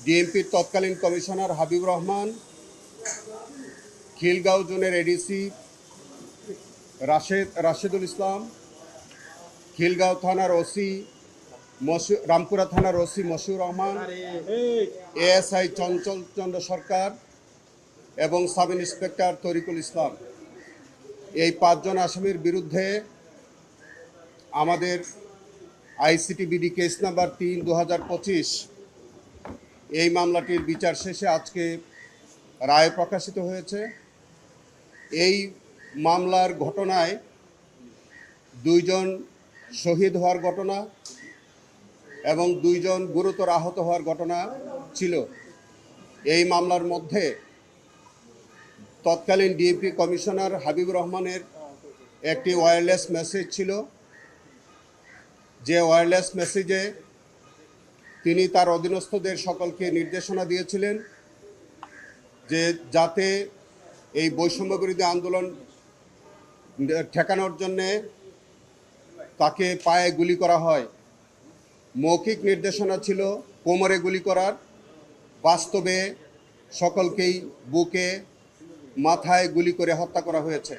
ডিএমপির তৎকালীন কমিশনার হাবিব রহমান, খিলগাঁও জোনের এডিসি রাশেদুল ইসলাম, খিলগাঁও থানার ওসি রামপুরা থানার ওসি মশিউর রহমান, এএসআই চঞ্চল চন্দ্র সরকার এবং সাব ইন্সপেক্টর তরিকুল ইসলাম, এই 5 জন আসামির বিরুদ্ধে আমাদের আইসিটিবিডি কেস নাম্বার 3/2025 এই মামলাটির বিচার শেষে আজকে রায় প্রকাশিত হয়েছে। এই মামলার ঘটনায় 2 জন শহীদ হওয়ার ঘটনা এবং 2 জন গুরুতর আহত হওয়ার ঘটনা ছিল। এই মামলার মধ্যে তৎকালীন ডিএমপি কমিশনার হাবিব রহমানের একটি ওয়্যারলেস মেসেজ ছিল, যে ওয়্যারলেস মেসেজে তিনি তার অধীনস্থদের সকলকে নির্দেশনা দিয়েছিলেন যে যাতে এই বৈষম্য বিরোধী আন্দোলন ঠেকানোর জন্যে তাকে পায়ে গুলি করা হয়। মৌখিক নির্দেশনা ছিল কোমরে গুলি করার, বাস্তবে সকলকেই বুকে মাথায় গুলি করে হত্যা করা হয়েছে।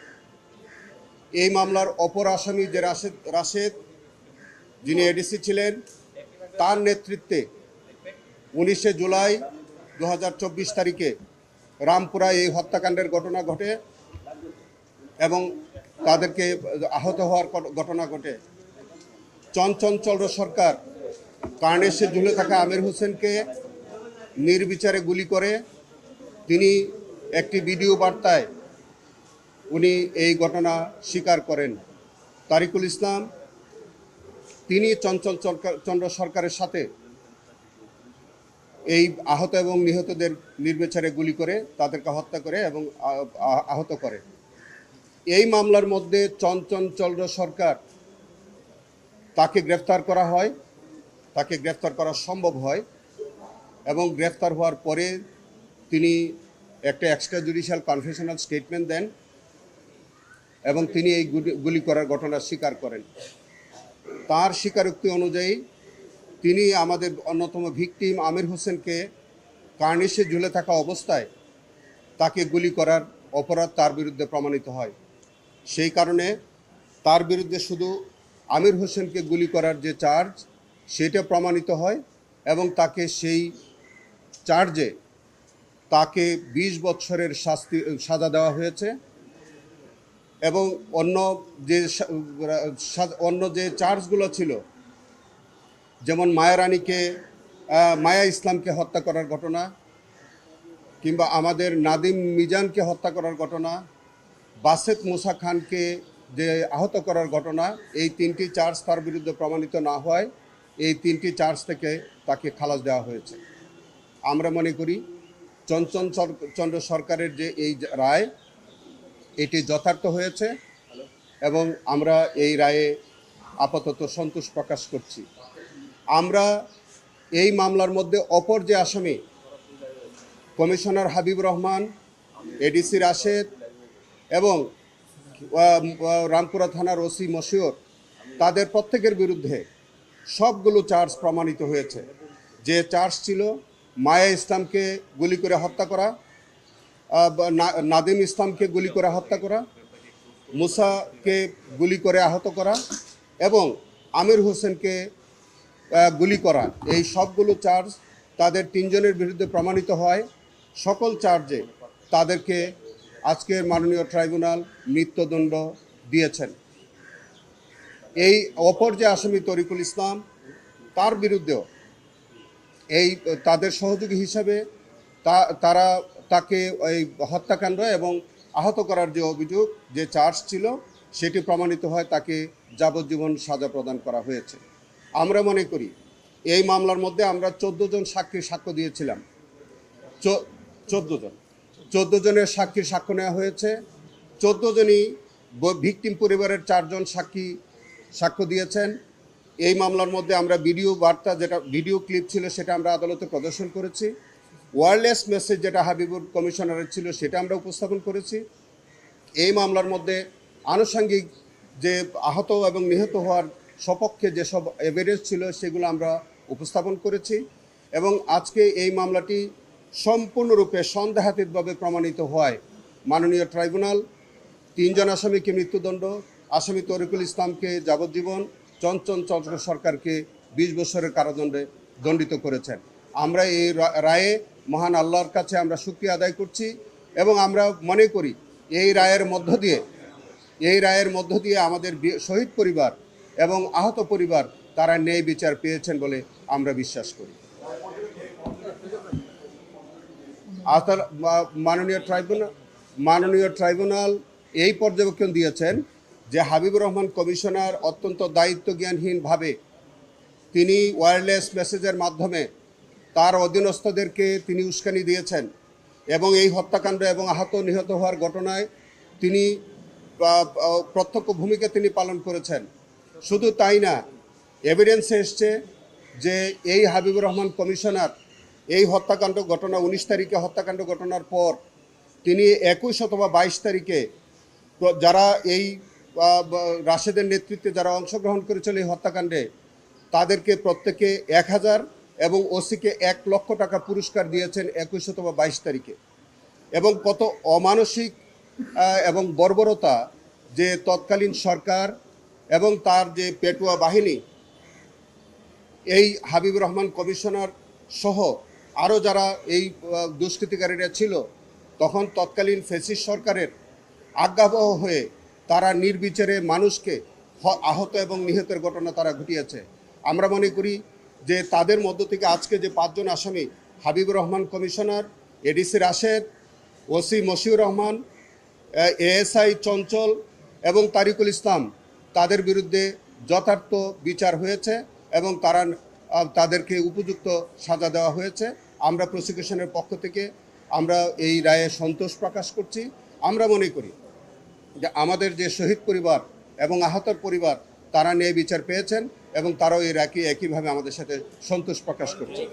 এই মামলার অপর আসামি যে রাশেদ যিনি এডিসি ছিলেন, তার নেতৃত্বে 19 জুলাই 2024 তারিখে রামপুরায় এই হত্যাকাণ্ডের ঘটনা ঘটে এবং তাদেরকে আহত হওয়ার ঘটনা ঘটে। চঞ্চল সরকার কার্নেশে ঝুলে থাকা আমির হোসেনকে নির্বিচারে গুলি করে। তিনি একটি ভিডিও বার্তায় উনি এই ঘটনা স্বীকার করেন। তারিকুল ইসলাম তিনি চঞ্চল সরকারের সাথে এই আহত এবং নিহতদের নির্বিচারে গুলি করে তাদেরকে হত্যা করে এবং আহত করে। এই মামলার মধ্যে চঞ্চল সরকার তাকে গ্রেফতার করা হয়, তাকে গ্রেফতার করা সম্ভব হয় এবং গ্রেফতার হওয়ার পরে তিনি একটা এক্সট্রা জুডিশিয়াল কনফেশনাল স্টেটমেন্ট দেন এবং তিনি এই গুলি করার ঘটনা স্বীকার করেন। তার স্বীকারোক্তি অনুযায়ী তিনি আমাদের অন্যতম ভিকটিম আমির হোসেনকে কার্নিশে ঝুলে থাকা অবস্থায় তাকে গুলি করার অপরাধ তার বিরুদ্ধে প্রমাণিত হয়। সেই কারণে তার বিরুদ্ধে শুধু আমির হোসেনকে গুলি করার যে চার্জ সেটা প্রমাণিত হয় এবং তাকে সেই চার্জে তাকে 20 বছরের সাজা দেওয়া হয়েছে এবং অন্য যে চার্জগুলো ছিল, যেমন মায়া ইসলামকে হত্যা করার ঘটনা কিংবা আমাদের নাদিম মিজানকে হত্যা করার ঘটনা, বাসেত মুসা খানকে যে আহত করার ঘটনা, এই 3টি চার্জ তার বিরুদ্ধে প্রমাণিত না হয় এই 3টি চার্জ থেকে তাকে খালাস দেওয়া হয়েছে। আমরা মনে করি চঞ্চল সরকারের যে এই রায় এটি যথার্থ হয়েছে এবং আমরা এই রায়ে আপাতত সন্তোষ প্রকাশ করছি। আমরা এই মামলার মধ্যে অপর যে আসামি কমিশনার হাবিব রহমান, এডিসি রাশেদ এবং রামপুরা থানার ওসি মশিউর, তাদের প্রত্যেকের বিরুদ্ধে সবগুলো চার্জ প্রমাণিত হয়েছে। যে চার্জ ছিল মায়া ইসলামকে গুলি করে হত্যা করা, নাদিম ইসলামকে গুলি করে হত্যা করা, মুসাকে গুলি করে আহত করা এবং আমির হোসেনকে গুলি করা, এই সবগুলো চার্জ তাদের 3 জনের বিরুদ্ধে প্রমাণিত হয়। সকল চার্জে তাদেরকে আজকের মাননীয় ট্রাইব্যুনাল মৃত্যুদণ্ড দিয়েছেন। এই অপর যে আসামি তরিকুল ইসলাম, তার বিরুদ্ধেও এই তাদের সহযোগী হিসাবে তাকে এই হত্যাকাণ্ড এবং আহত করার যে অভিযোগ, যে চার্জ ছিল সেটি প্রমাণিত হয়, তাকে যাবজ্জীবন সাজা প্রদান করা হয়েছে। আমরা মনে করি এই মামলার মধ্যে আমরা 14 জন সাক্ষীর সাক্ষ্য দিয়েছিলাম। 14 জনের সাক্ষীর সাক্ষ্য নেওয়া হয়েছে। 14 জনই ভিকটিম পরিবারের 4 জন সাক্ষ্য দিয়েছেন। এই মামলার মধ্যে আমরা ভিডিও বার্তা, যেটা ভিডিও ক্লিপ ছিল, সেটা আমরা আদালতে প্রদর্শন করেছি। ওয়্যারলেস মেসেজ যেটা হাবিবুর কমিশনারের ছিল সেটা আমরা উপস্থাপন করেছি। এই মামলার মধ্যে আনুষঙ্গিক যে আহত এবং নিহত হওয়ার সপক্ষে যেসব এভিডেন্স ছিল সেগুলো আমরা উপস্থাপন করেছি এবং আজকে এই মামলাটি সম্পূর্ণরূপে সন্দেহাতীতভাবে প্রমাণিত হওয়ায় মাননীয় ট্রাইব্যুনাল 3 জন আসামিকে মৃত্যুদণ্ড, আসামি তরিকুল ইসলামকে যাবজ্জীবন, চঞ্চল চন্দ্র সরকারকে 20 বছরের কারাদণ্ডে দণ্ডিত করেছেন। আমরা এই রায়ে মহান আল্লাহর কাছে আমরা শুকরিয়া আদায় করছি এবং আমরা মনে করি এই রায়ের মধ্য দিয়ে আমাদের শহীদ পরিবার এবং আহত পরিবার তারা ন্যায় বিচার পেয়েছেন বলে আমরা বিশ্বাস করি। মাননীয় ট্রাইব্যুনাল এই পর্যবেক্ষণ দিয়েছেন যে হাবিবুর রহমান কমিশনার অত্যন্ত দায়িত্বজ্ঞানহীনভাবে তিনি ওয়্যারলেস মেসেজের মাধ্যমে তার অধীনস্থদেরকে তিনি উস্কানি দিয়েছেন এবং এই হত্যাকাণ্ড এবং আহত নিহত হওয়ার ঘটনায় তিনি প্রত্যক্ষ ভূমিকা তিনি পালন করেছেন। শুধু তাই না, এভিডেন্সে এসছে যে এই হাবিবুর রহমান কমিশনার এই হত্যাকাণ্ড ঘটনা 19 তারিখে হত্যাকাণ্ড ঘটনার পর তিনি 21 অথবা 22 তারিখে যারা এই রাশেদের নেতৃত্বে যারা অংশগ্রহণ করেছিল এই হত্যাকাণ্ডে তাদেরকে প্রত্যেকে 1000 এবং ওসিকে 1 লক্ষ টাকা পুরস্কার দিয়েছেন 21 অথবা 22 তারিখে। এবং কত অমানসিক এবং বর্বরতা যে তৎকালীন সরকার এবং তার যে পেটুয়া বাহিনী এই হাবিবুর রহমান কমিশনার সহ আরও যারা এই দুষ্কৃতিকারীরা ছিল তখন তৎকালীন ফ্যাসিস্ট সরকারের আজ্ঞাবহ হয়ে তারা নির্বিচারে মানুষকে আহত এবং নিহতের ঘটনা তারা ঘটিয়েছে। আমরা মনে করি যে তাদের মধ্য থেকে আজকে যে 5 জন আসামি Habibur Rahman commissioner, ADC Rashed, OC Moshiur Rahman, ASI Chanchal এবং তারিকুল ইসলাম তাদের বিরুদ্ধে যথার্থ বিচার হয়েছে এবং তাদেরকে উপযুক্ত সাজা দেওয়া হয়েছে। আমরা প্রসিকিউশনের পক্ষ থেকে আমরা এই রায়ে সন্তোষ প্রকাশ করছি। আমরা মনে করি যে আমাদের যে শহীদ পরিবার এবং আহতর পরিবার তারা ন্যায় বিচার পেয়েছেন এবং তারাও এর একইভাবে আমাদের সাথে সন্তোষ প্রকাশ করছে।